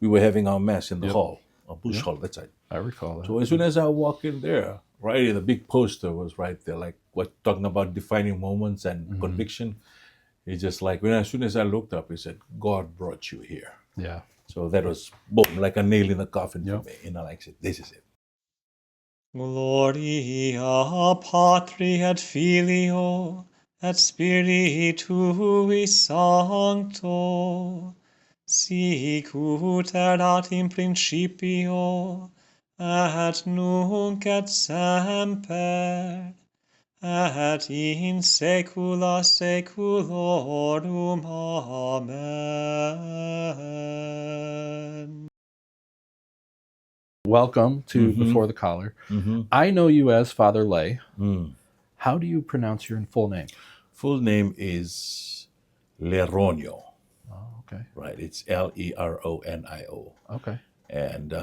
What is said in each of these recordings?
we were having our mass in the Yep. hall, a bush Yep. hall. That's right. I recall that. So as soon as I walk in there, right, the big poster was right there, like what talking about defining moments and conviction. It's just like as soon as I looked up, he said, "God brought you here." Yeah. So that was boom, like a nail in the coffin for Yep. me. Like I said, this is it. Gloria Patri et Filio et Spiritui Sancto, sicut erat in principio, et nunc et semper, et in saecula saeculorum. Amen. Welcome to Before the Collar. I know you as Father Lay. How do you pronounce your full name? Full name is Leronio. Oh, okay. Right, it's Leronio. Okay. And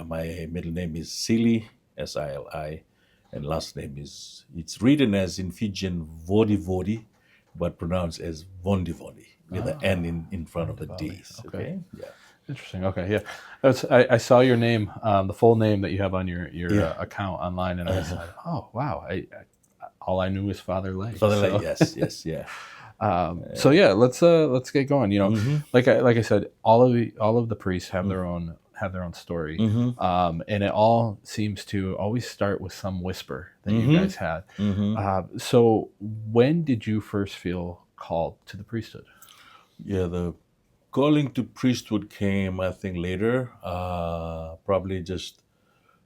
my middle name is Sili, Sili, and last name it's written as in Fijian Vodivodi, but pronounced as Vondivodi with an N in front of the D's. Okay. Yeah. Interesting. Okay. Yeah. I saw your name, the full name that you have on your account online, and I said, "Oh, wow! All I knew was Father Lay." Father Lay, yes, yeah. So yeah, let's get going. Like I said, all of the priests have their own story, and it all seems to always start with some whisper that you guys had. So when did you first feel called to the priesthood? Yeah, the calling to priesthood came, I think, later. Probably just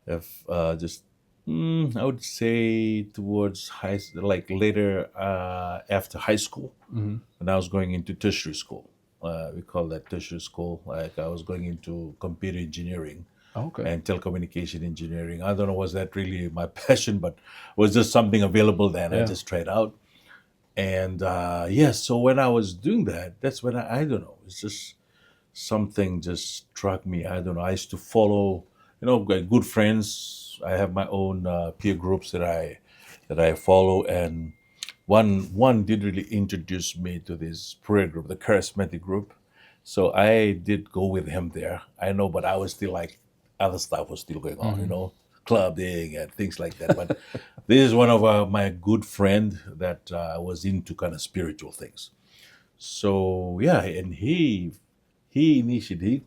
I would say towards later after high school, when I was going into tertiary school. We call that tertiary school. Like I was going into computer engineering and telecommunication engineering. I don't know, was that really my passion, but was just something available then. I just tried out. And so when I was doing that, that's when I don't know, it's just something just struck me. I don't know. I used to follow, good friends. I have my own peer groups that I follow, and one did really introduce me to this prayer group, the charismatic group. So I did go with him there. I know, but I was still like other stuff was still going on, clubbing and things like that. But this is one of my good friend that was into kind of spiritual things. So yeah, and he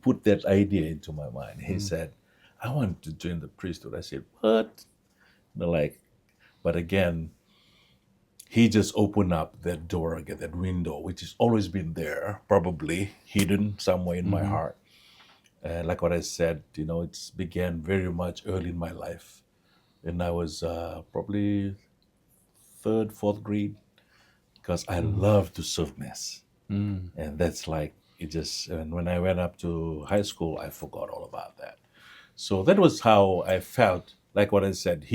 put that idea into my mind. He said, "I want to join the priesthood." I said, "What?" But again, he just opened up that door again, that window, which has always been there, probably hidden somewhere in my heart. And like what I said, it's began very much early in my life, and I was probably third, fourth grade, because I love to serve mass. And that's like it just. And when I went up to high school, I forgot all about that. So that was how I felt. Like what I said,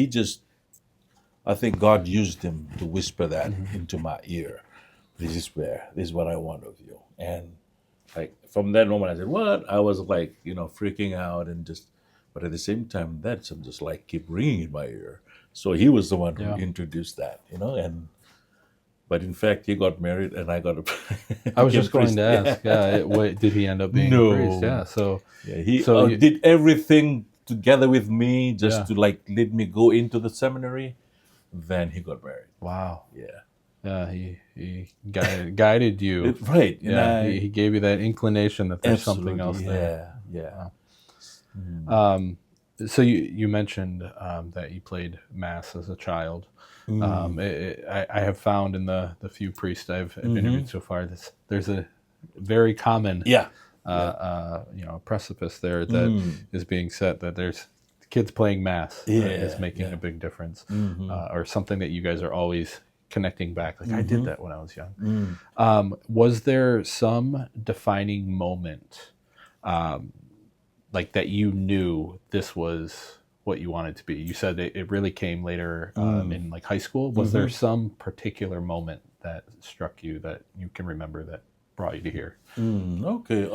I think God used him to whisper that into my ear. This is what I want of you. And like from that moment, I said, "What?" I was like, freaking out and just. But at the same time, that's just like keep ringing in my ear. So he was the one who introduced that, and. But in fact, he got married, and I got a. I was just going to ask. Did he end up being a priest? Yeah. So he did everything together with me just to like let me go into the seminary. Then he got married. Wow. Yeah. Yeah. He guided you. Right. Yeah. He gave you that inclination that there's something else there. Yeah. Wow. So you mentioned that you played mass as a child. I have found in the few priests I've interviewed so far, there's a very common precipice there that is being set, that there's kids playing mass is making a big difference, or something that you guys are always connecting back. Like I did that when I was young. Was there some defining moment, like that you knew this was what you wanted to be? You said it really came later in like high school. Was there some particular moment that struck you that you can remember that brought you to here? Okay.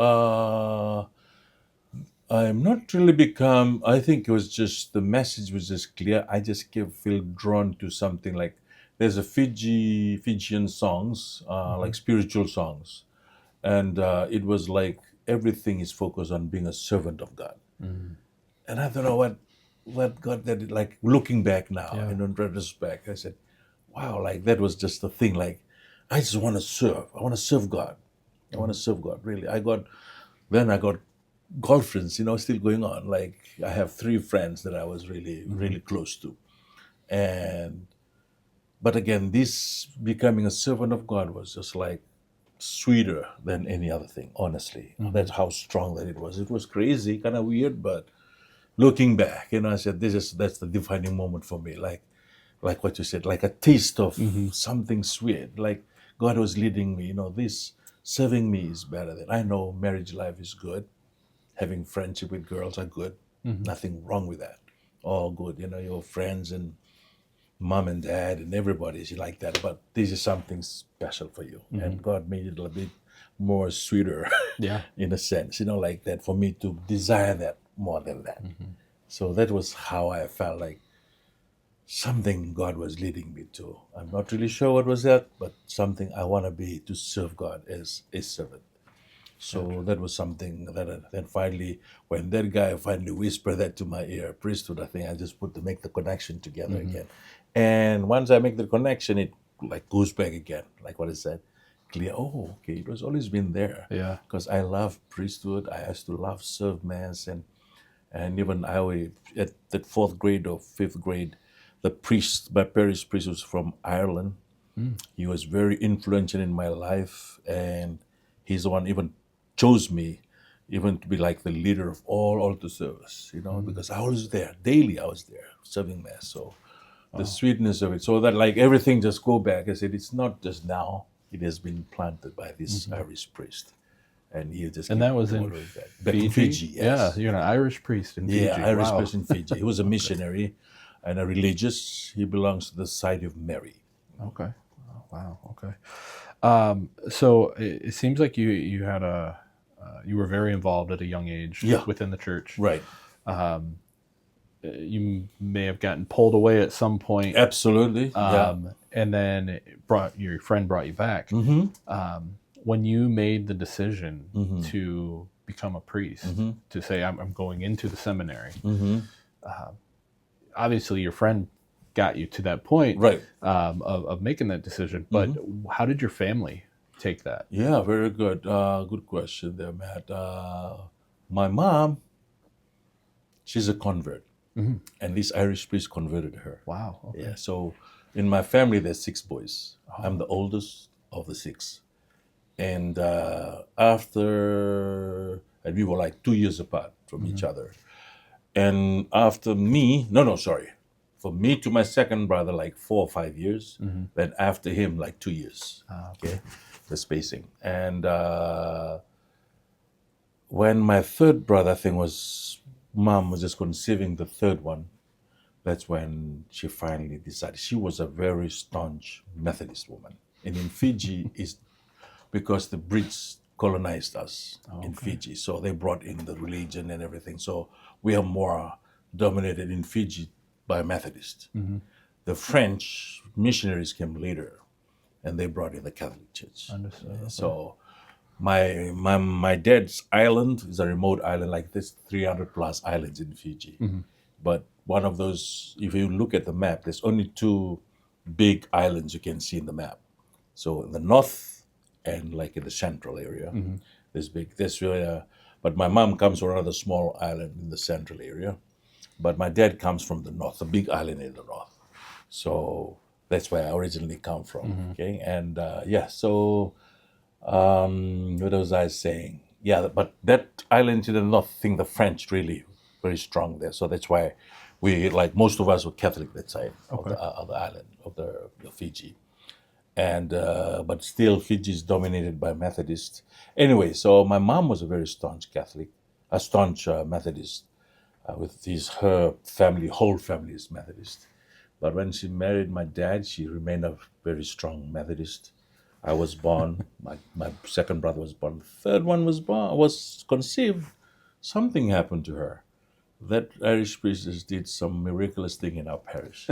I'm not really become. I think it was just the message was just clear. I just feel drawn to something like there's a Fijian songs, like spiritual songs, and it was like everything is focused on being a servant of God. And I don't know what God did. Like looking back now, Yeah. and in retrospect, I said, wow, like that was just the thing. Like I just want to serve. I want to serve God. I want to serve God. Really, I got girlfriends, still going on. Like I have 3 friends that I was really close to, and but again, this becoming a servant of God was just like sweeter than any other thing. Honestly, that's how strong that it was. It was crazy, kind of weird, but looking back, I said that's the defining moment for me. Like what you said, like a taste of something sweet. Like God was leading me. This serving me is better than I know. Marriage life is good. Having friendship with girls are good. Nothing wrong with that. All good. Your friends and mom and dad and everybody's like that. But this is something special for you, and God made it a bit more sweeter. Yeah. In a sense, like that for me to desire that more than that. So that was how I felt like something God was leading me to. I'm not really sure what was that, but something I want to be to serve God as a servant. So that was something that then finally, when that guy finally whispered that to my ear, priesthood, I think I just put to make the connection together again. And once I make the connection, it like goes back again, like what I said, clear. Oh, okay, it was always been there. Yeah. Because I love priesthood. I used to love serve mass, and even at the 4th grade or 5th grade, the priest, my parish priest was from Ireland. He was very influential in my life, and he's the one even chose me even to be like the leader of all altar service, because I was there daily. I was there serving mass. So the sweetness of it, so that like everything just go back. I said it's not just now; it has been planted by this Irish priest, and he just And keep that was in following that. Back Fiji? in Fiji, yes. Yeah, you're an Irish priest in Fiji. Yeah, Irish Wow. priest in Fiji. He was a missionary and a religious. He belongs to the side of Mary. Okay. Oh, wow. Okay. So it seems like you had you were very involved at a young age within the church. Right. You may have gotten pulled away at some point. Absolutely. And then your friend brought you back. When you made the decision to become a priest, to say I'm going into the seminary, obviously your friend got you to that point, Right. Of making that decision. But how did your family take that? Yeah, very good. Good question there, Matt. My mom, she's a convert, and this Irish priest converted her. Wow. Okay. Yeah. So in my family, there's 6 boys. I'm the oldest of the 6, and and we were like 2 years apart from each other. And after me, sorry, for me to my second brother, like 4 or 5 years. Then after him, like 2 years. Okay, the spacing. And when my third brother, I think mom was just conceiving the third one, that's when she finally decided. She was a very staunch Methodist woman. And in Fiji, is because the Brits colonized us in Fiji. So they brought in the religion and everything. So we are more dominated in Fiji by Methodists. The French missionaries came later, and they brought in the Catholic Church. Understood. Okay. So my dad's island is a remote island, like this 300 plus islands in Fiji. But one of those, if you look at the map, there's only 2 big islands you can see in the map. So in the north and like in the central area, there's really but my mom comes from another small island in the central area. But my dad comes from the north, a big island in the north. So that's where I originally come from. Okay, and so what was I saying? Yeah, but that island to the north, I think the French really very strong there. So that's why we, like most of us, were Catholic that side of the island of the Fiji. And but still, Fiji is dominated by Methodists. Anyway, so my mom was a very staunch Catholic, a staunch Methodist. Her family, whole family is Methodist. But when she married my dad, she remained a very strong Methodist. I was born. My second brother was born. The third one was conceived. Something happened to her. That Irish priestess did some miraculous thing in our parish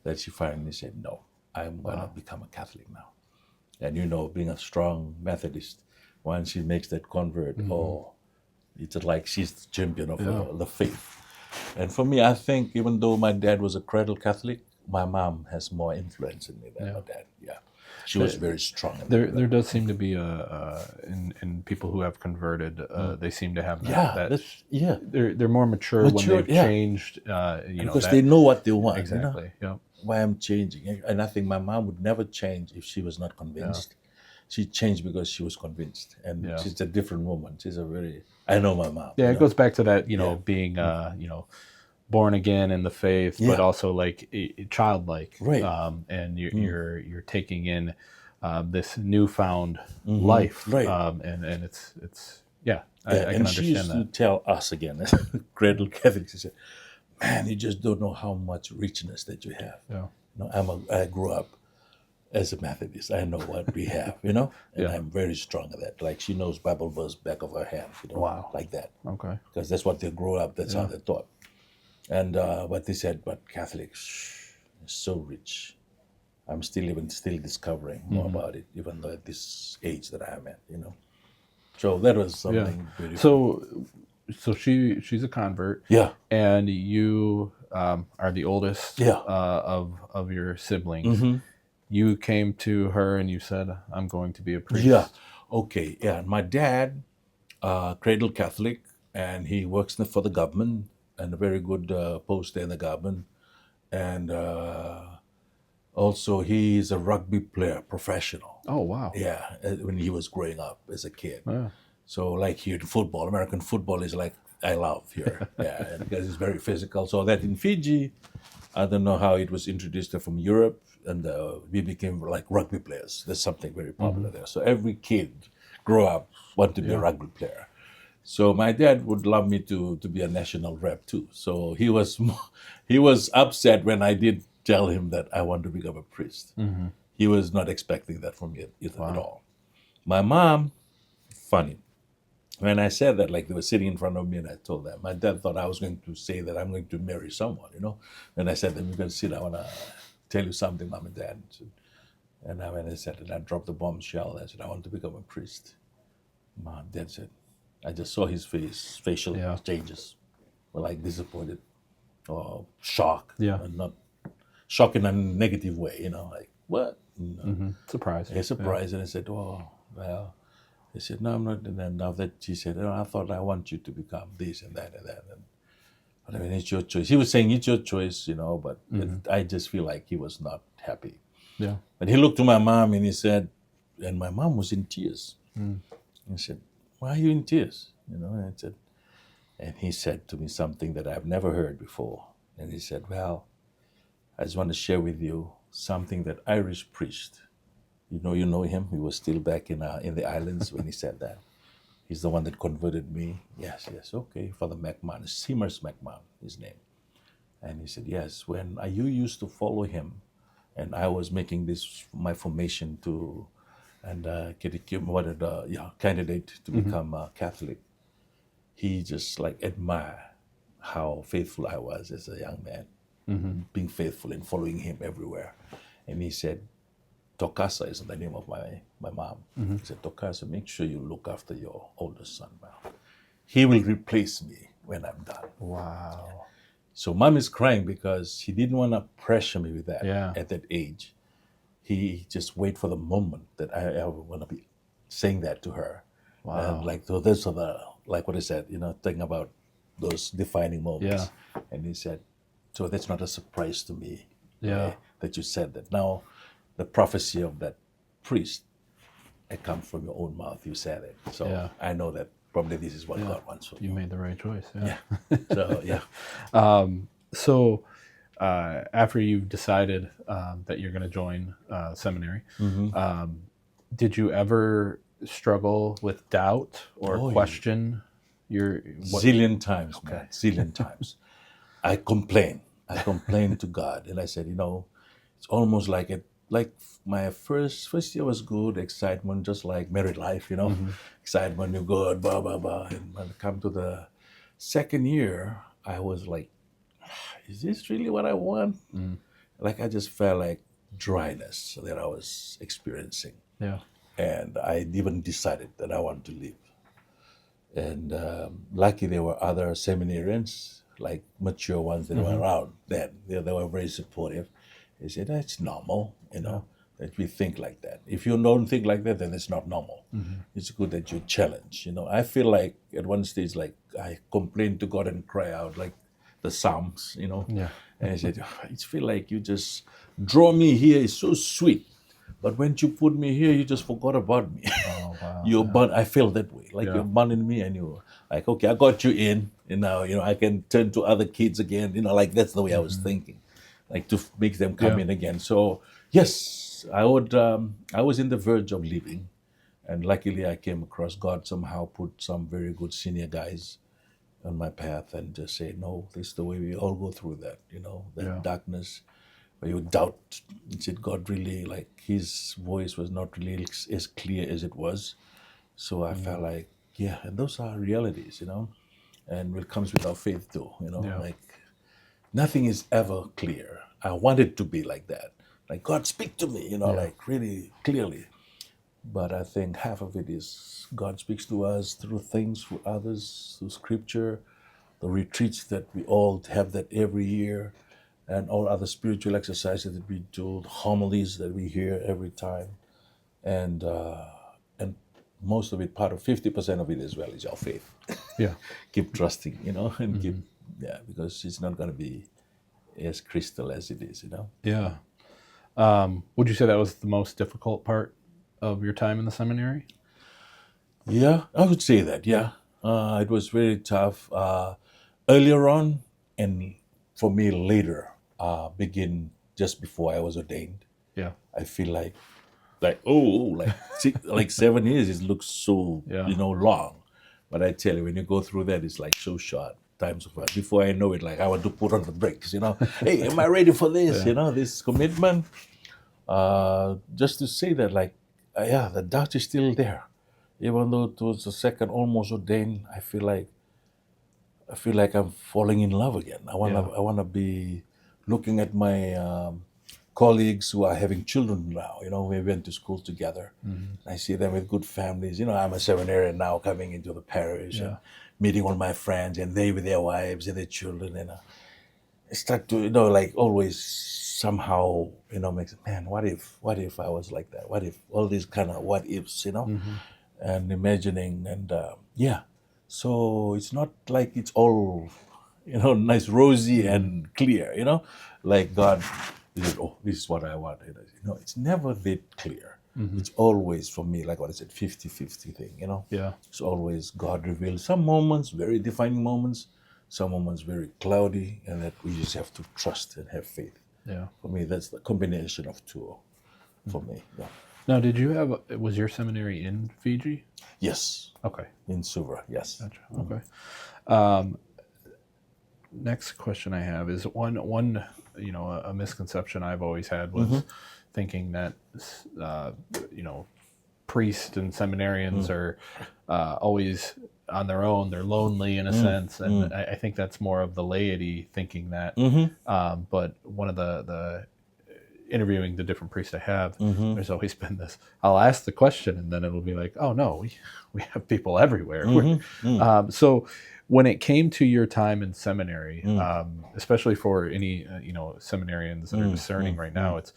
that she finally said, no, I'm going to become a Catholic now. And being a strong Methodist, once she makes that convert, oh, it's like she's the champion of the faith. And for me, I think even though my dad was a cradle Catholic, my mom has more influence in me than my dad. Yeah, she was very strong. There does seem to be in people who have converted, they seem to have that. They're more mature when they've changed. Because they know what they want. Exactly. You know? Why I'm changing, and I think my mom would never change if she was not convinced. She changed because she was convinced, and she's a different woman. She's a very. I know my mom. Yeah, it goes back to that, being born again in the faith, but also like childlike, right? And you're taking in this newfound life, right? And it's I can understand she used to tell us again, cradle Catholics, she said, "Man, you just don't know how much richness that you have." Yeah. You know, I grew up as a Methodist. I know what we have, and I'm very strong at that. Like she knows Bible verse back of her hand, Wow, like that. Okay, because that's what they grew up. That's how they thought. And but they said, but Catholics is so rich. I'm still discovering more about it, even though at this age that I'm at, So that was something beautiful. So she's a convert. Yeah. And you are the oldest of your siblings. You came to her and you said, I'm going to be a priest. Yeah. Okay. Yeah. My dad, cradle Catholic, and he works for the government and a very good post there in the government. And also he's a rugby player, professional. Oh, wow. Yeah. When he was growing up as a kid. Yeah. So like here in football, American football is like I love here. Yeah, because it's very physical. So that in Fiji, I don't know how it was introduced from Europe, and we became like rugby players. There's something very popular there. So every kid grow up want to be a rugby player. So my dad would love me to be a national rep too. So he was upset when I did tell him that I want to become a priest. He was not expecting that from me at all. My mom, funny. When I said that, like they were sitting in front of me and I told them, my dad thought I was going to say that I'm going to marry someone, And I said, then you're going to sit, I want to tell you something, Mom and Dad. And when I said it, I dropped the bombshell. I said, I want to become a priest. My dad said, I just saw his facial changes. Were like disappointed or shocked. Yeah. And not shocked in a negative way, like, what? Surprised. Yeah, surprised. And I said, oh, well. He said, no, I'm not. And then now that she said, I thought I want you to become this and that and that. But I mean, it's your choice. He was saying it's your choice, but I just feel like he was not happy. Yeah. But he looked to my mom and he said, and my mom was in tears. He said, why are you in tears? And he said to me something that I've never heard before. And he said, well, I just want to share with you something that Irish priest. You know him. He was still back in the islands when he said that. He's the one that converted me. Yes, okay. Father McMahon, Simmers McMahon, his name. And he said, yes, when you used to follow him, and I was making this my formation to, and candidate to become a Catholic, he just like admire how faithful I was as a young man, being faithful and following him everywhere. And he said, Tokasa is the name of my mom. He said, Tokasa, make sure you look after your oldest son now. He will replace me when I'm done. Wow. So mom is crying because he didn't want to pressure me with that at that age. He just wait for the moment that I want to be saying that to her. Wow. And so those are the, like what I said, thinking about those defining moments. Yeah. And he said, so that's not a surprise to me. Yeah. That you said that. Now, the prophecy of that priest, it comes from your own mouth. You said it. So I know that probably this is what God wants from you. You made the right choice. Yeah. So, yeah. After you decided that you're going to join seminary, did you ever struggle with doubt or question your... Zillion times, man. Zillion times. I complained to God. And I said, it's almost like my first year was good, excitement, just like married life, excitement, you're good, blah, blah, blah. And when I come to the second year, I was like, is this really what I want? Like I just felt like dryness that I was experiencing. Yeah. and I even decided that I want to leave. And lucky there were other seminarians, like mature ones that were around then. They were very supportive. They said, that's normal, that we think like that. If you don't think like that, then it's not normal. It's good that you challenge, I feel like at one stage, like I complained to God and cry out like the Psalms, Yeah. And I said, I just feel like you just draw me here. It's so sweet. But when you put me here, you just forgot about me. Oh, wow. I feel that way. Like you're abandoning me and you're like, okay, I got you in. And now, I can turn to other kids again. Like that's the way I was thinking. Like to make them come in again. So yes, I was in the verge of leaving. And luckily I came across God somehow put some very good senior guys on my path and just say, no, this is the way we all go through that, that darkness where you doubt, did God really, like his voice was not really as clear as it was. So I felt like, and those are realities, and it comes with our faith too, like nothing is ever clear. I want it to be like that. Like God speak to me, like really clearly. But I think half of it is God speaks to us through things, through others, through scripture, the retreats that we all have that every year, and all other spiritual exercises that we do, homilies that we hear every time. And most of it, part of 50% of it as well is our faith. Yeah. Keep trusting, and keep, because it's not going to be as crystal as it is, Yeah. Would you say that was the most difficult part of your time in the seminary? Yeah, I would say that, it was very tough earlier on, and for me later, begin just before I was ordained. Yeah. I feel like like 7 years, it looks so, long. But I tell you, when you go through that, it's like so short. Times of before I know it, like I want to put on the brakes, Hey, am I ready for this? This commitment. Just to say that, like, the doubt is still there. Even though it was the second almost ordained, I feel like I'm falling in love again. I wanna be looking at my colleagues who are having children now. We went to school together. I see them with good families. I'm a seminarian now coming into the parish and meeting all my friends, and they with their wives and their children. And I start to, like always somehow, makes, man, what if I was like that? What if all these kind of what ifs, and imagining and so it's not like it's all nice rosy and clear, like God is, this is what I want. It's never that clear. It's always, for me, like what I said, 50-50 thing, It's always God reveals some moments, very defining moments, some moments very cloudy, and that we just have to trust and have faith. For me, that's the combination of two for me. Now, was your seminary in Fiji? Yes. Okay. In Suva, yes. Gotcha. Okay. Next question I have is one a misconception I've always had was thinking that priests and seminarians are always on their own. They're lonely in a sense, and I think that's more of the laity thinking that. But one of the interviewing the different priests I have, there's always been this. I'll ask the question, and then it'll be like, "Oh no, we have people everywhere." So, when it came to your time in seminary, especially for any seminarians that are discerning right now, it's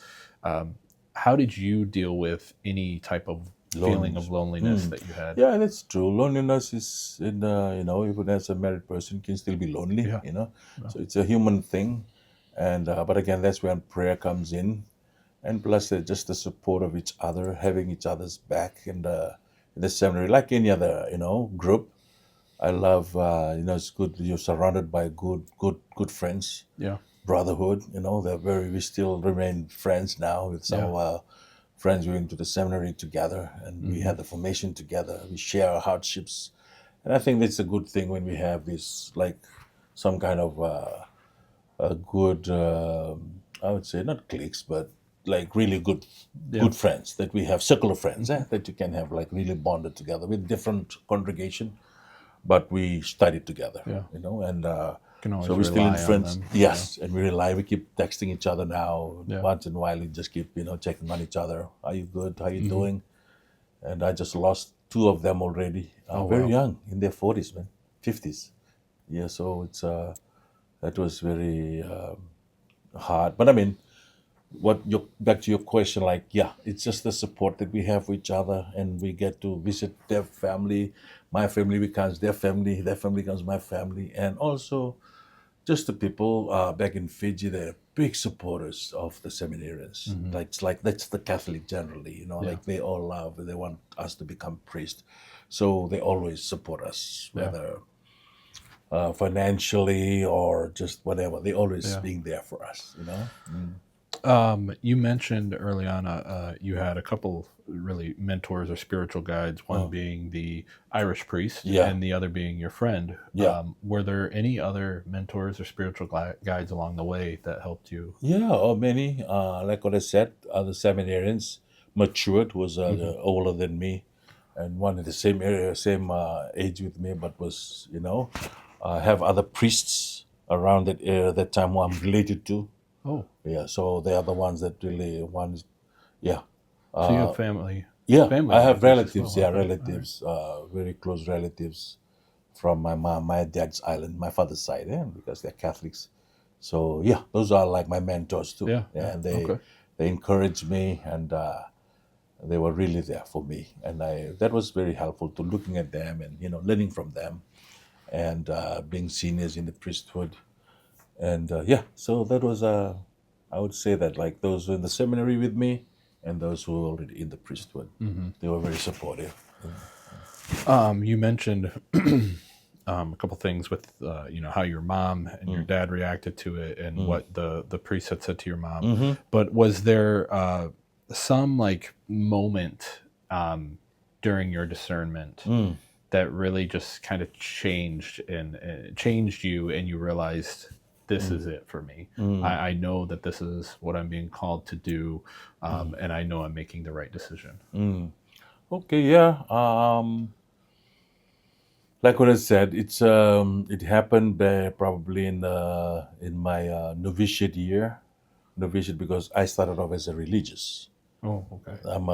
how did you deal with any type of feeling of loneliness that you had? Yeah, that's true. Loneliness is, even as a married person, can still be lonely. So it's a human thing. And but again, that's when prayer comes in, and plus just the support of each other, having each other's back in the seminary, like any other group. I love it's good you're surrounded by good friends. Yeah, Brotherhood. We still remain friends now with some of our friends. We went to the seminary together, and we had the formation together. We share our hardships, and I think that's a good thing when we have this, like some kind of a good, I would say not cliques, but like really good friends that we have, circle of friends that you can have, like really bonded together with different congregation, but we studied together, and so we're still in friends. Yes, and we rely. We keep texting each other now. Once in a while, we just keep checking on each other. Are you good? How you doing? and I just lost two of them already. Very young, in their 40s, man, 50s. Yeah, so it's that was very hard. But I mean, back to your question, like, yeah, it's just the support that we have for each other, and we get to visit their family. My family becomes their family becomes my family, and also just the people back in Fiji, they're big supporters of the seminarians. Like, it's like that's the Catholic generally, like they all love, they want us to become priests, so they always support us, whether financially or just whatever. They always being there for us. You mentioned early on you had a couple really mentors or spiritual guides, one being the Irish priest and the other being your friend. Were there any other mentors or spiritual guides along the way that helped you? Many. Like what I said, other seminarians matured, who was older than me, and one in the same area, same age with me, but was, have other priests around that area that time who I'm related to. Oh, Yeah, so they are the ones that really yeah. so you have family. Yeah, family I have members as relatives. well. Yeah, Okay. relatives, very close relatives from my dad's island, my father's side, because they're Catholics. So yeah, those are like my mentors too. Yeah, and okay. they encouraged me, and they were really there for me, and that was very helpful to looking at them and learning from them, and being seniors in the priesthood, and so that was I would say that, like, those who in the seminary with me and those who were already in the priesthood, they were very supportive. You mentioned a couple things with how your mom and your dad reacted to it, and what the priest had said to your mom. But was there some like moment during your discernment that really just kind of changed and changed you, and you realized this is it for me? I know that this is what I'm being called to do, and I know I'm making the right decision. Okay, yeah. Like what I said, it happened probably in my novitiate year, because I started off as a religious. Oh, okay. I'm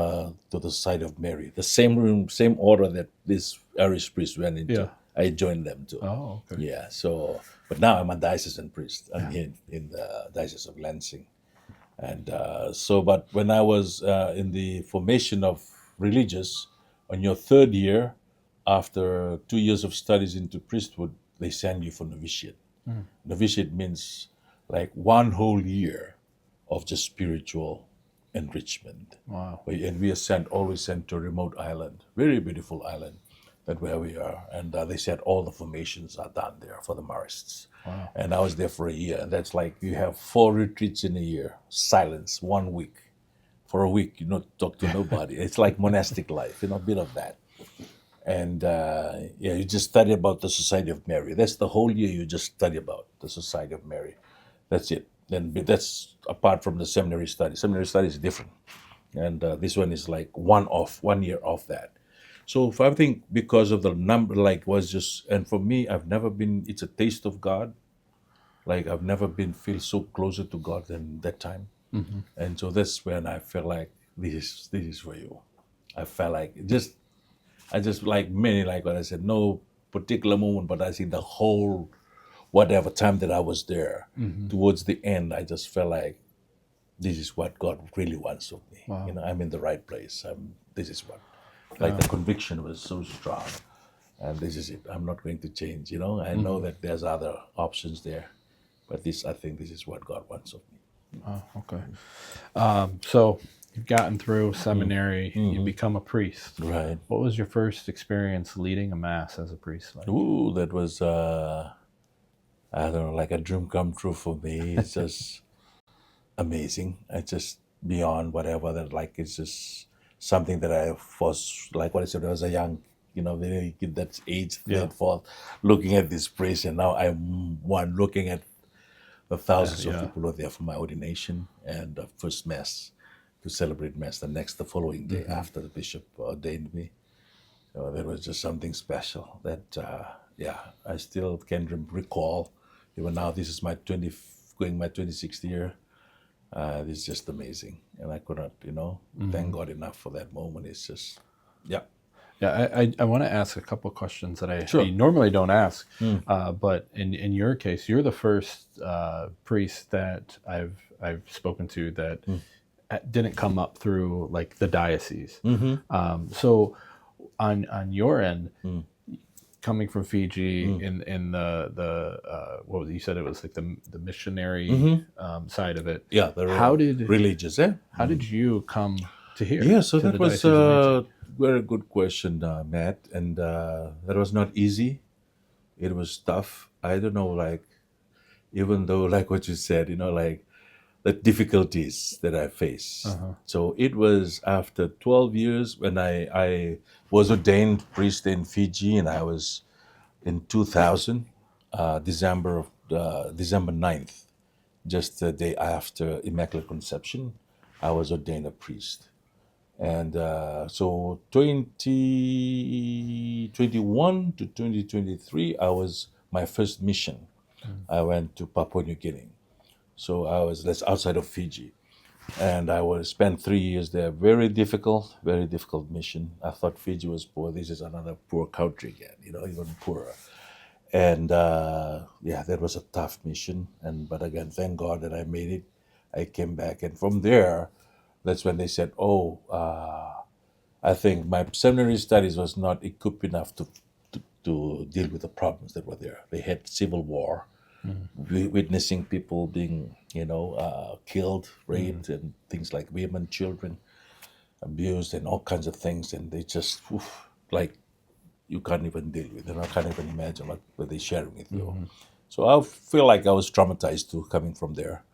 to the side of Mary, the same order that this Irish priest went into. Yeah. I joined them too. Oh, okay. Yeah. So, but now I'm a diocesan priest. I'm here in the Diocese of Lansing, and but when I was in the formation of religious, on your third year, after 2 years of studies into priesthood, they send you for novitiate. Novitiate means like one whole year of just spiritual enrichment. Wow. And we are always sent to a remote island, very beautiful island, that where we are. And they said all the formations are done there for the Marists. Wow. And I was there for a year. And that's like you have 4 retreats in a year, silence, 1 week. For a week, you not talk to nobody. It's like monastic life, a bit of that. And you just study about the Society of Mary. That's the whole year you just study about the Society of Mary. That's it. Then that's apart from the seminary study. Seminary study is different, and this one is like 1 year off that. So I think because of the number, like, was just, and for me, I've never been. It's a taste of God. Like, I've never been feel so closer to God than that time, and so that's when I felt like this is for you. I felt like I just like many, like what I said, no particular moment, but I think the whole whatever time that I was there, towards the end, I just felt like this is what God really wants of me. Wow. I'm in the right place. This is what, like, the conviction was so strong, and this is it. I'm not going to change. I know that there's other options there, but I think this is what God wants of me. Oh, okay. So you've gotten through seminary, you become a priest. Right. What was your first experience leading a mass as a priest like? Ooh, that was I don't know, like a dream come true for me. It's just amazing. It's just beyond whatever that, like, it's just something that I was, like what I said, I was a young, very kid, that age, that for looking at this priest, and now I'm one looking at the thousands of people who are there for my ordination and the first mass, to celebrate mass the following day after the bishop ordained me. So that was just something special that, I still can recall. Even now, this is my 26th year. It's just amazing. And I could not, thank God enough for that moment. It's just Yeah. Yeah, I want to ask a couple questions that I Sure. normally don't ask, but in your case, you're the first priest that I've spoken to that didn't come up through like the diocese. So on your end, coming from Fiji in the what was it? You said it was like the missionary side of it. Yeah, the How did religious, how did you come to here? Yeah, so to that the was Diocese of a Lansing? very good question, Matt, and that was not easy. It was tough. I don't know, like, even though, like what you said, like the difficulties that I face. So it was after 12 years when I was ordained priest in Fiji, and I was in 2000, December 9th, just the day after Immaculate Conception, I was ordained a priest. And so 2021 to 2023, I was my first mission. I went to Papua New Guinea. So that's outside of Fiji. And I was spent 3 years there. Very difficult mission. I thought Fiji was poor. This is another poor country again, even poorer. And yeah, that was a tough mission. But again, thank God that I made it. I came back. And from there, that's when they said, oh, I think my seminary studies was not equipped enough to deal with the problems that were there. They had civil war, witnessing people being, killed, raped, and things like women, children abused, and all kinds of things. And they just, like, you can't even deal with it. I can't even imagine what they're sharing with you. So I feel like I was traumatized too, coming from there.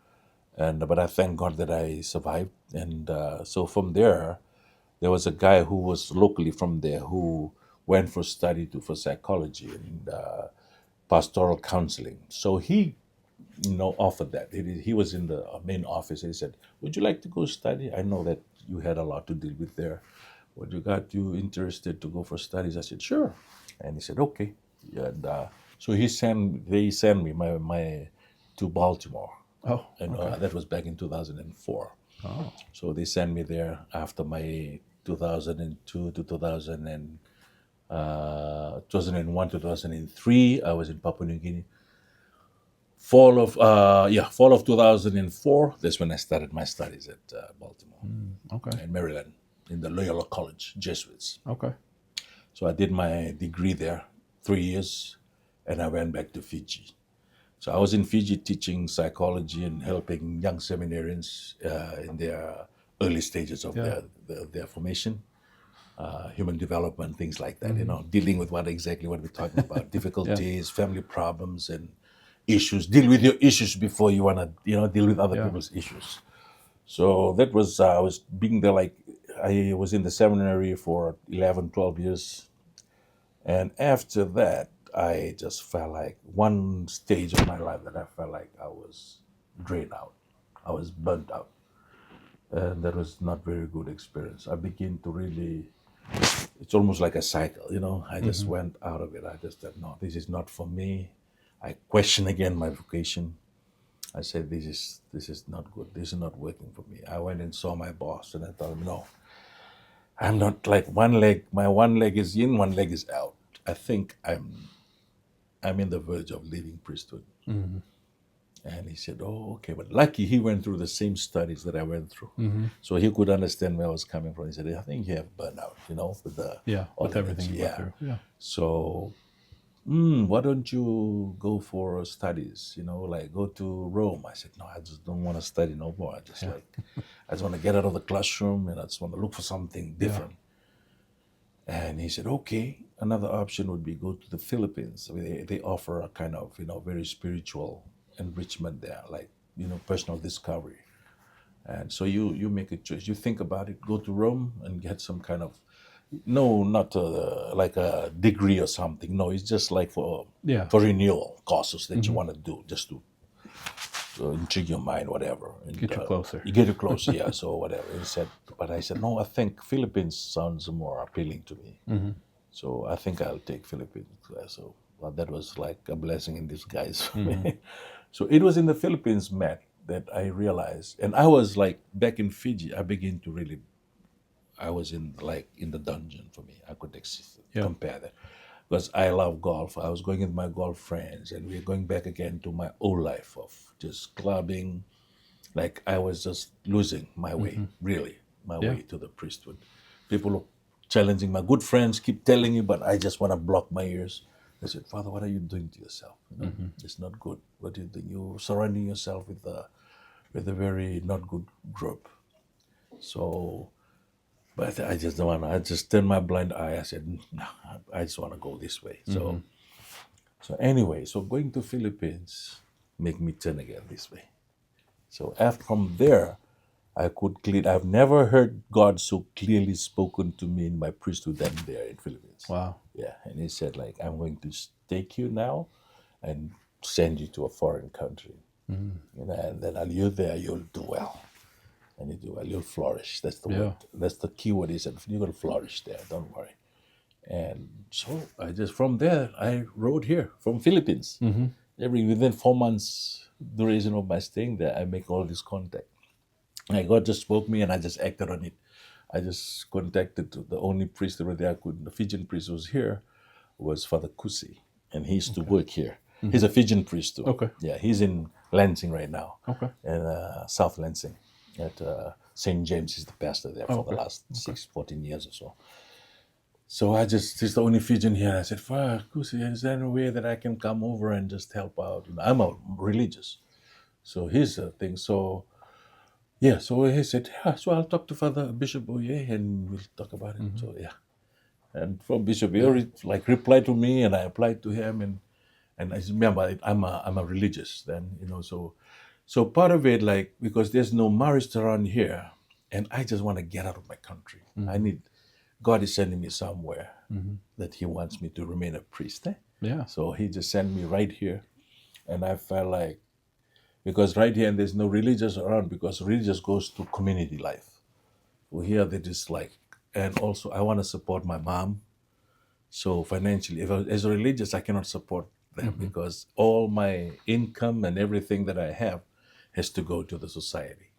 But I thank God that I survived. And so from there was a guy who was locally from there who went for study for psychology and pastoral counseling. So he, offered that. He was in the main office. And he said, "Would you like to go study? I know that you had a lot to deal with there. Would you got you interested to go for studies?" I said, "Sure." And he said, "Okay." And so they sent me my to Baltimore. Oh, And okay. that was back in 2004. Oh, So they sent me there after my 2002 to 2001 to 2003. I was in Papua New Guinea. Fall of 2004. That's when I started my studies at Baltimore okay, and Maryland in the Loyola College Jesuits. okay. So I did my degree there, 3 years, and I went back to Fiji. So I was in Fiji teaching psychology and helping young seminarians in their early stages of their formation, human development, things like that. Dealing with exactly what we're talking about: difficulties, family problems, and issues. Deal with your issues before you want to, deal with other people's issues. So that was I was being there, like, I was in the seminary for 11, 12 years, and after that, I just felt like one stage of my life that I felt like I was drained out. I was burnt out. And that was not very good experience. I began to really, it's almost like a cycle, I just went out of it. I just said, no, this is not for me. I questioned again my vocation. I said, this is not good. This is not working for me. I went and saw my boss and I told him, no, I'm not like my one leg is in, one leg is out. I think I'm in the verge of leaving priesthood. And he said, oh, okay. But lucky he went through the same studies that I went through. So he could understand where I was coming from. He said, I think you have burnout, with the with everything you went through. Yeah. So why don't you go for studies, like go to Rome? I said, no, I just don't want to study no more. I just want to get out of the classroom and I just want to look for something different. And he said, okay, another option would be go to the Philippines. They offer a kind of, very spiritual enrichment there, like, personal discovery. And so you make a choice. You think about it, go to Rome and get some kind of, no, not like a degree or something. No, it's just like for renewal courses that you want to do, just to intrigue your mind, whatever. And, Get you closer. You get you closer, yeah. So whatever. But I said, no, I think Philippines sounds more appealing to me. So I think I'll take Philippines. So that was like a blessing in disguise for me. So it was in the Philippines, Matt, that I realized, and I was like back in Fiji, I began to really I was in the dungeon for me. I could Yeah. compare that because I love golf. I was going with my golf friends, and we're going back again to my old life of just clubbing. Like I was just losing my way, really, my Yeah. way to the priesthood. People are challenging my good friends, keep telling me, but I just want to block my ears. I said, Father, what are you doing to yourself? It's not good. What do you think? You're surrounding yourself with a very not good group. So, but I just don't want to. I just turned my blind eye. I said, no, I just want to go this way. So anyway, so going to Philippines make me turn again this way. So after from there, I could clear. I've never heard God so clearly spoken to me in my priesthood than there in Philippines. Wow. Yeah, and He said like, I'm going to take you now, and send you to a foreign country. And then while you're there, you'll do well. And you do well, you'll flourish. That's the word. That's the key word. He said, you're going to flourish there. Don't worry. And so I just from there I rode here from Philippines. Within 4 months duration of my staying there, I make all this contact. And God just spoke me, and I just acted on it. I just contacted the only priest over there. The Fijian priest who was here was Father Kusi, and he used to work here. He's a Fijian priest too. Okay. Yeah, he's in Lansing right now. Okay. In South Lansing at St. James. He's the pastor there for the last 14 years or so. So he's the only Fijian here. I said, Father Kusi, is there any way that I can come over and just help out? I'm a religious. So here's the thing. So he said, yeah, so I'll talk to Father Bishop Oye and we'll talk about it. So and from Bishop Oye replied to me, and I applied to him, and I remember I'm a religious then, so part of it because there's no marriage around here, and I just want to get out of my country. God is sending me somewhere that He wants me to remain a priest. Yeah. So He just sent me right here, and I felt like, because right here and there's no religious around, because religious goes to community life. Well, here that is and also I want to support my mom. So financially, as a religious, I cannot support them because all my income and everything that I have has to go to the society,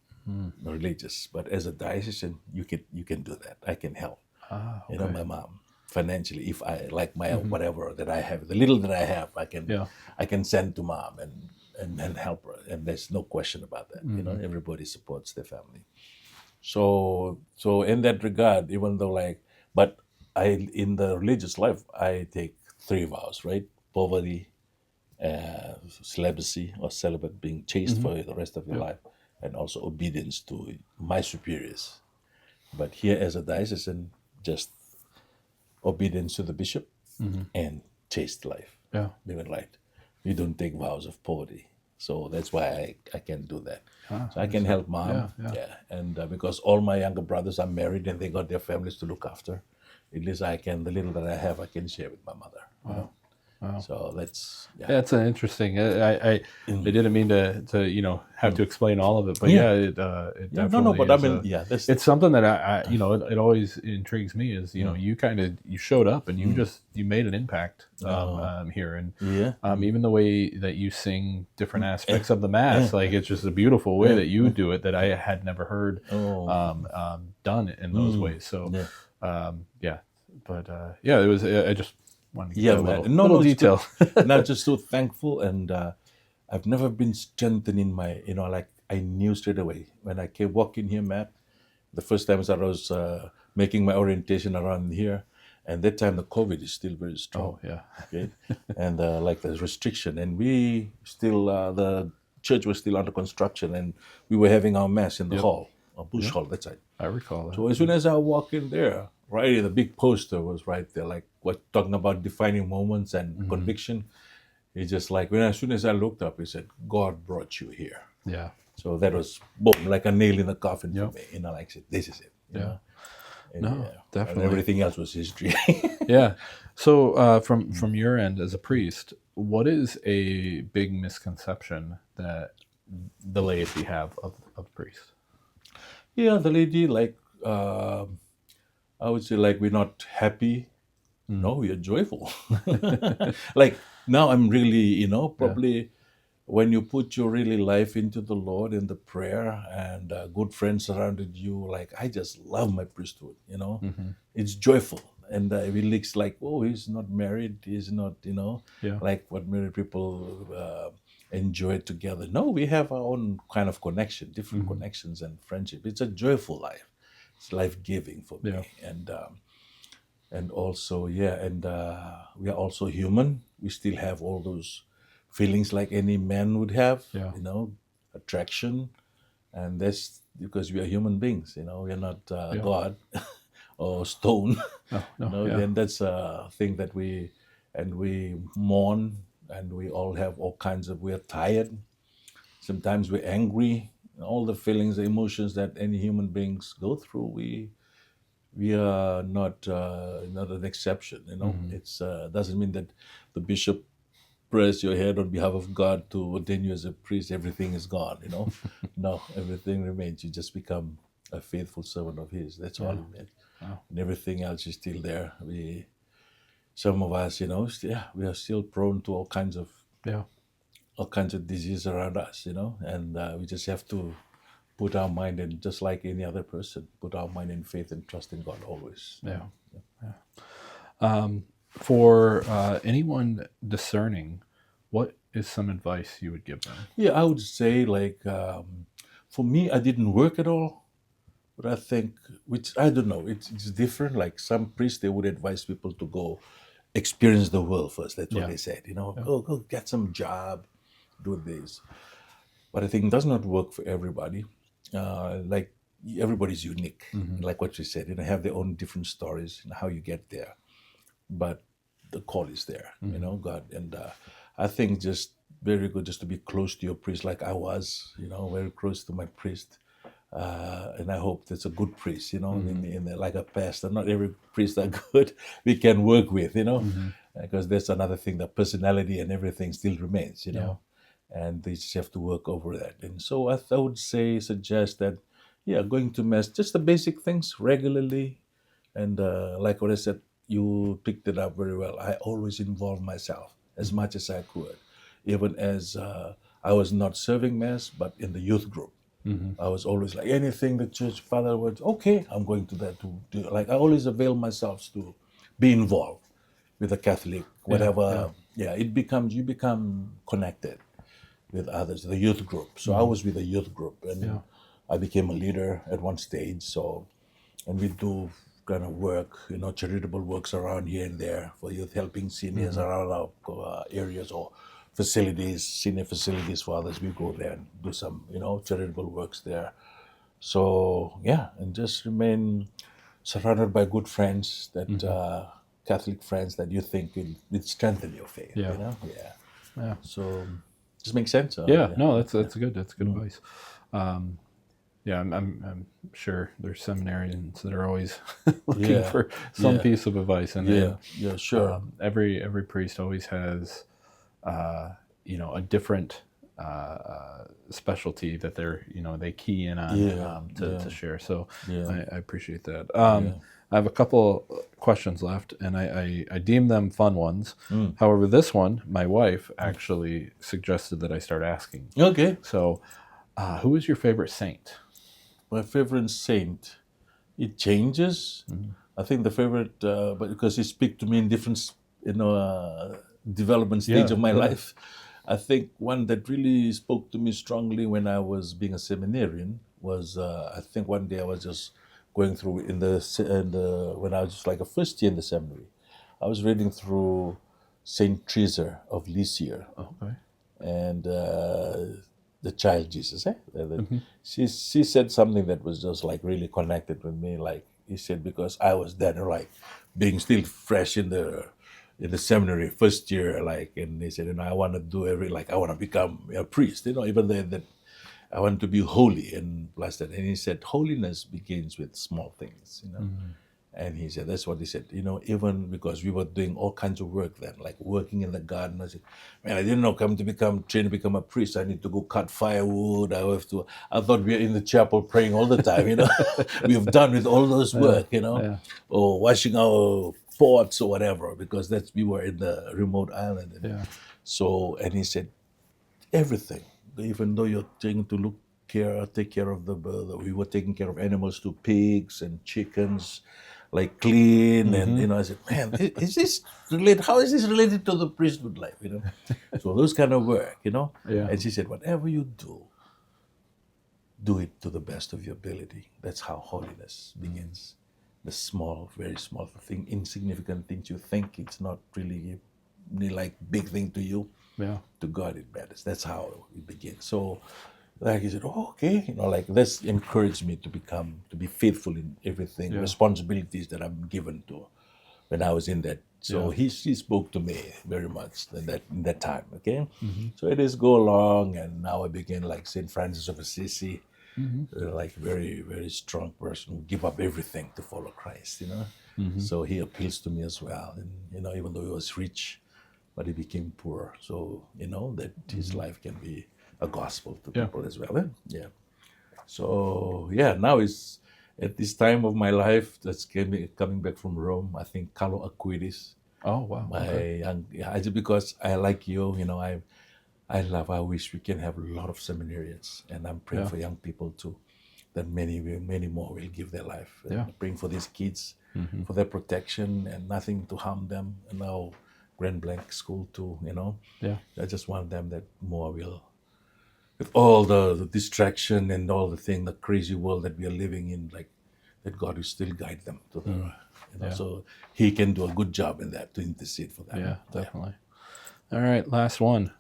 religious. But as a diocesan, you can do that. I can help. Okay. My mom financially, if I my whatever that I have, the little that I have, I can send to mom and help her, and there's no question about that. Everybody supports their family. So in that regard, even though but in the religious life, I take 3 vows, right? Poverty, celibacy or celibate, being chaste for the rest of your life, and also obedience to my superiors. But here as a diocesan, just obedience to the bishop and chaste life. Yeah. Living right. You don't take vows of poverty. So that's why I can do that. So I can help mom. Yeah. And because all my younger brothers are married and they got their families to look after, at least the little that I have, I can share with my mother. Wow. So that's That's an interesting. I didn't mean to have to explain all of it, but it definitely but is I mean, it's something that I it always intrigues me is you showed up and you made an impact here, and even the way that you sing different aspects of the mass, it's just a beautiful way that you do it that I had never heard done in those ways. So it was I just wanted to get a little detail. And I'm just so thankful, and I've never been strengthened in my, I knew straight away when I came walking here, Matt. The first time I was making my orientation around here, and that time the COVID is still very strong. Oh yeah. Okay, and the restriction, and we still the church was still under construction, and we were having our mass in the hall, a bush hall. That's right. I recall that. So as soon as I walk in there, right, the big poster was right there, talking about defining moments and conviction. It's just as soon as I looked up, he said, God brought you here. Yeah. So that was boom, like a nail in the coffin for me. I said, this is it. Definitely. And everything else was history. Yeah. So from your end as a priest, what is a big misconception that the laity have of priests? Yeah, the lady, I would say, we're not happy. No, we are joyful. Now I'm really, probably when you put your really life into the Lord in the prayer and good friends surrounded you, like I just love my priesthood, it's joyful. And it looks like, oh, he's not married, he's not, Yeah. like what married people enjoy together. No, we have our own kind of connection, different connections and friendship. It's a joyful life. It's life giving for me. Yeah. And also, yeah, and we are also human. We still have all those feelings like any man would have, Yeah. attraction, and that's because we are human beings. We are not God or stone. No. Yeah. Then that's a thing that we mourn, and we all have all kinds of. We are tired. Sometimes we're angry. All the feelings, the emotions that any human beings go through, we are not an exception. It's doesn't mean that the bishop press your head on behalf of God to ordain you as a priest. Everything is gone. No, everything remains. You just become a faithful servant of His. That's all it means. Wow. And everything else is still there. Some of us, we are still prone to all kinds of disease around us. And we just have to put our mind in, just like any other person, put our mind in faith and trust in God always. For anyone discerning, what is some advice you would give them? Yeah, I would say, like, for me, I didn't work at all, but I think, which I don't know, it's different. Like some priests, they would advise people to go experience the world first. That's what they said. Go get some job, do this. But I think it does not work for everybody. Like everybody's unique, like what you said. Have their own different stories and how you get there. But the call is there, God. And I think just very good just to be close to your priest, like I was, very close to my priest. And I hope that's a good priest, like a pastor. Not every priest are good we can work with, because that's another thing. The personality and everything still remains, and they just have to work over that. And so I would suggest that, going to mass, just the basic things regularly. And like what I said, you picked it up very well. I always involved myself as much as I could, even as I was not serving mass, but in the youth group. I was always like, anything the church father would, okay, I'm going to that. Like I always avail myself to be involved with the Catholic, whatever. You become connected with others, the youth group. So I was with the youth group, and I became a leader at one stage. So, and we do kind of work, charitable works around here and there for youth, helping seniors around our areas or facilities, senior facilities for others. We go there and do some, charitable works there. So and just remain surrounded by good friends that Catholic friends that you think will strengthen your faith. So does it make sense? No, that's good. That's good advice. I'm sure there's seminarians that are always looking for some piece of advice, and sure. Every priest always has a different specialty that they key in on to share. So I appreciate that. I have a couple questions left, and I deem them fun ones. However, this one, my wife actually suggested that I start asking. Okay. So, who is your favorite saint? My favorite saint, it changes. I think the favorite, but because he speaks to me in different, development stage of my life. I think one that really spoke to me strongly when I was being a seminarian was, I think one day I was just going through when I was just like a first year in the seminary, I was reading through Saint Teresa of Lisieux. Okay. And the child Jesus, she said something that was just like really connected with me. Like he said, because I was then like being still fresh in the seminary first year, and he said, I want to do I want to become a priest, even though that I want to be holy and blessed. And he said, holiness begins with small things, And he said, that's what he said, even because we were doing all kinds of work then, like working in the garden. I said, man, I didn't know trained to become a priest. I need to go cut firewood. I thought we were in the chapel praying all the time, We've done with all those work, or washing our pots or whatever, because we were in the remote island. So, and he said, everything. Even though you're taking to take care of we were taking care of animals to pigs and chickens, like clean, and I said, man, is this related? How is this related to the priesthood life? So those kind of work, Yeah. And she said, whatever you do it to the best of your ability. That's how holiness begins. The small, very small thing, insignificant things you think it's not really like big thing to you. Yeah. To God it matters. That's how it begins. So like he said, oh, okay, like this encouraged me to be faithful in everything, responsibilities that I'm given to when I was in that. So he spoke to me very much in that time, okay? So it is go along, and now I begin like St. Francis of Assisi, like very, very strong person who give up everything to follow Christ, So he appeals to me as well. And, even though he was rich, but he became poor. So, that his life can be a gospel to people as well. Yeah. So, now is at this time of my life, that's coming back from Rome, I think Carlo Aquinas, Oh, wow. my young, just because I like you, I wish we can have a lot of seminarians, and I'm praying for young people too, that many more will give their life. And praying for these kids, for their protection and nothing to harm them. And now Grand Blanc school too, Yeah. I just want them that more will, with all the distraction and all the crazy world that we are living in, like that God will still guide them to the, so He can do a good job in that to intercede for them. Yeah, definitely. All right, last one.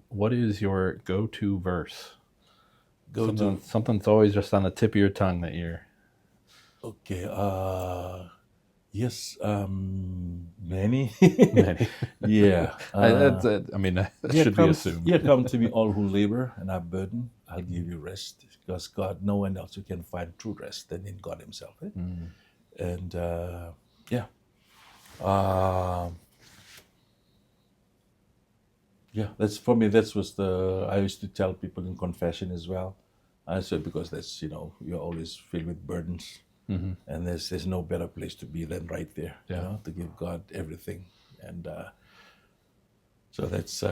What is your go-to verse? Something's always just on the tip of your tongue that you're. Okay. Yes. Many. Many. Yeah. I mean, that should be assumed. Here come to me all who labor and are burdened. I'll give you rest, because God, no one else you can find true rest than in God Himself. And yeah. Yeah, that's for me. That was I used to tell people in confession as well. I said, because that's you're always filled with burdens, and there's no better place to be than right there. To give God everything, and so that's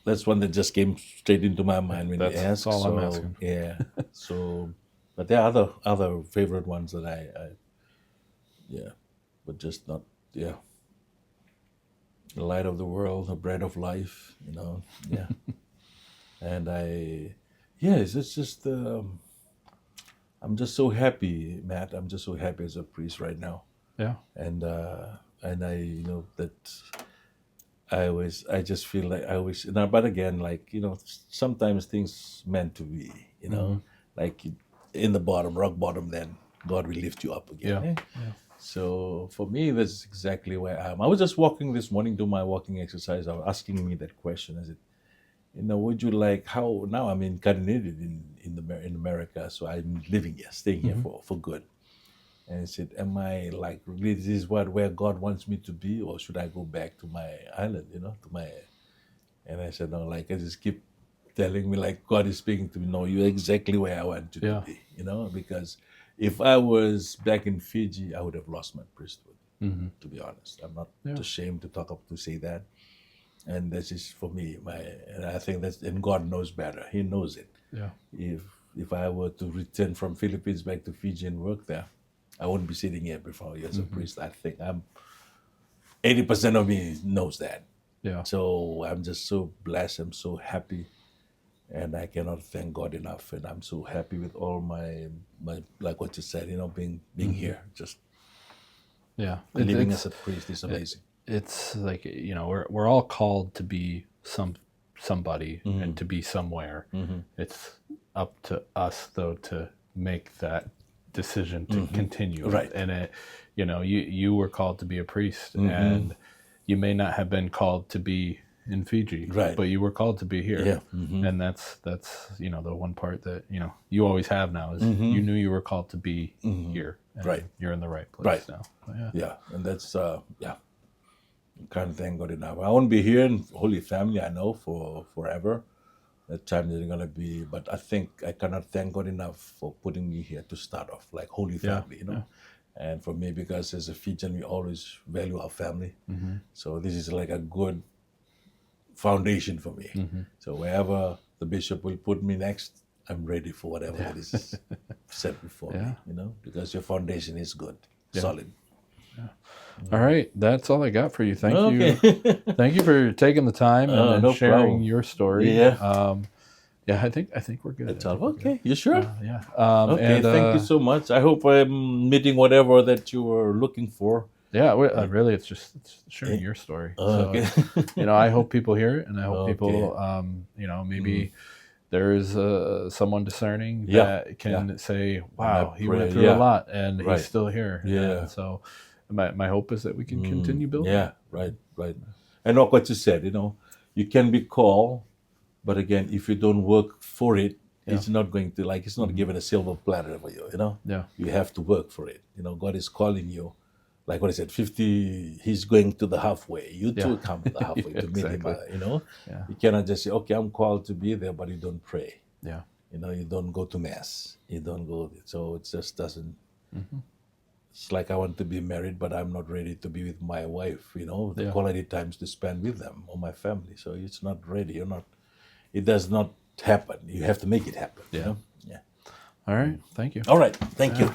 that's one that just came straight into my mind when you asked. That's all I'm asking. Yeah. So, but there are other favorite ones that I but just not the light of the world, the bread of life, yeah. And it's just, I'm just so happy, Matt. I'm just so happy as a priest right now. Yeah. And I, that I just feel like I always, but again, like, sometimes things meant to be, like in the bottom, rock bottom, then God will lift you up again. Yeah. So for me, that's exactly where I am. I was just walking this morning, doing my walking exercise. I was asking me that question. I said, would you like, how now I'm incarnated in America, so I'm living here, staying here for good. And I said, am I like, really, this is where God wants me to be, or should I go back to my island, and I said, no, like, I just keep telling me, like, God is speaking to me, no, you're exactly where I want you to be, because if I was back in Fiji, I would have lost my priesthood, to be honest. I'm not ashamed to say that. And this is for me, and I think and God knows better. He knows it. Yeah. If I were to return from Philippines back to Fiji and work there, I wouldn't be sitting here before you as a priest. I think 80% of me knows that. Yeah. So I'm just so blessed. I'm so happy. And I cannot thank God enough. And I'm so happy with all my like what you said, being here, just living as a priest is amazing. It's like, we're all called to be somebody and to be somewhere. It's up to us though to make that decision to continue. Right. And you were called to be a priest, and you may not have been called to be in Fiji, right, but you were called to be here. Yeah. And that's the one part that you always have now is you knew you were called to be here. And right. You're in the right place right. now. Yeah. And that's can't thank God enough. I won't be here in Holy Family, I know, for forever. The time is going to be, but I think I cannot thank God enough for putting me here to start off, like Holy Family, And for me, because as a Fijian, we always value our family. So this is like a good foundation for me. So wherever the bishop will put me next, I'm ready for whatever that is set before me, because your foundation is good, solid. All right, that's all I got for you. Thank Okay. you. Thank you for taking the time and no sharing problem. your story. Yeah. Yeah, I think we're good. That's all. Okay, you sure? Yeah. Okay, and, thank you so much. I hope I'm meeting whatever that you were looking for. Yeah, really, it's sharing your story. Okay. So, I hope people hear it, and I hope people, maybe there's someone discerning that can say, "Wow, he went through a lot, and he's still here." Yeah. And so, my hope is that we can continue building. Yeah, right. I know what you said. You can be called, but again, if you don't work for it, it's not going to it's not given a silver platter for you. Yeah. You have to work for it. God is calling you. Like what I said, 50, he's going to the halfway. You too come to the halfway to meet him. You cannot just say, okay, I'm called to be there, but you don't pray. Yeah. You don't go to mass. You don't go. So it just doesn't. It's like I want to be married, but I'm not ready to be with my wife. The quality times to spend with them or my family. So it's not ready. You're not. It does not happen. You have to make it happen. Yeah. All right. Thank you. All right. Thank you.